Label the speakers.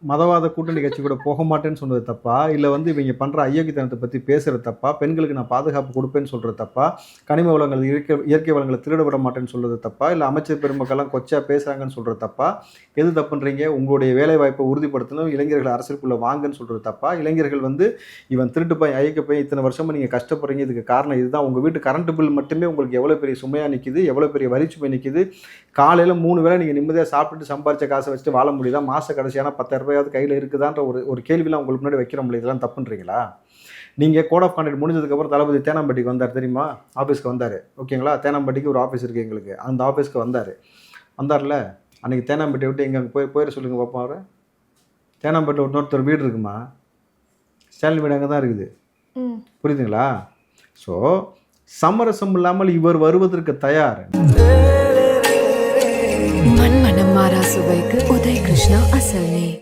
Speaker 1: மதவாத கூட்டணி கட்சி கூட போக மாட்டேன்னு சொன்னது தப்பா? இல்ல வந்து இவங்க பண்ற அயோக்கியத்தனத்த பத்தி பேசுறது தப்பா? பெண்களுக்கு நான் பாதுகாப்பு குடுப்பேன்னு சொல்றது தப்பா? கனிம வளங்கள், இயற்கை வளங்கள திருட விட மாட்டேன்னு சொல்றது தப்பா? இல்ல அமைச்சர் பெருமக்கள்லாம் கொச்சையா பேசுறாங்கன்னு சொல்றது தப்பா? எது தப்புன்றீங்க? உங்களுடைய வேலை வாய்ப்பை உறுதிப்படுத்தணும், இளைஞர்கள் அரசியலுக்குள்ள வாங்கன்னு சொல்றது தப்பா? இளைஞர்கள் வந்து இவன் திருட்டு பையன், அயோக்கிய பையன், இத்தனை வருஷமா நீங்க கஷ்டப்படுறீங்க, இதுக்கு காரணம் இதுதான். உங்க வீட்டு கரண்ட் பில் மட்டுமே உங்களுக்கு எவ்வளவு பெரிய சுமையா நிக்குது, எவ்வளவு பெரிய வரி சுமை நிக்குது. காலையில 3 வேளை நீங்க நிம்மதியா சாப்பிட்டுட்டு சம்பாரிச்ச காச வச்சுட்டு வாழ முடியுதா? மாச கடைசியானா ரூ. 10,000 கையில இருக்குதான்ற ஒரு கேள்விலாம் உங்களுக்கு முன்னாடி வைக்கிறோம்ல, இதெல்லாம் தப்புன்றீங்களா? நீங்க கோட் ஆஃப் கான்டக்ட் முடிஞ்சதுக்கப்புறம் தளபதி தேனாம்பேட்டைக்கு வந்தார் தெரியுமா? ஆஃபீஸ்க்கு வந்தாரு. ஓகேங்களா? தேனாம்பேட்டைக்கு ஒரு ஆஃபீஸ் இருக்கு எங்களுக்கு. அந்த ஆஃபீஸ்க்கு வந்தாரு. வந்தார்ல, அன்னைக்கு தேனாம்பேட்டைய விட்டு எங்க போயிர சொல்லுங்க பாப்போம் அவர. தேனாம்பேட்டைல இன்னொருத்தர் வீடு இருக்குமா? ஸ்டாலின் வீடு அங்க தான் இருக்குது. புரியுதுங்களா? ஸோ சமரசம் இல்லாமல் இவர் வருவதற்கு தயார்.
Speaker 2: மண்மனம் மாறா சுவைக்கு உதய் கிருஷ்ணா அசல் நெய்.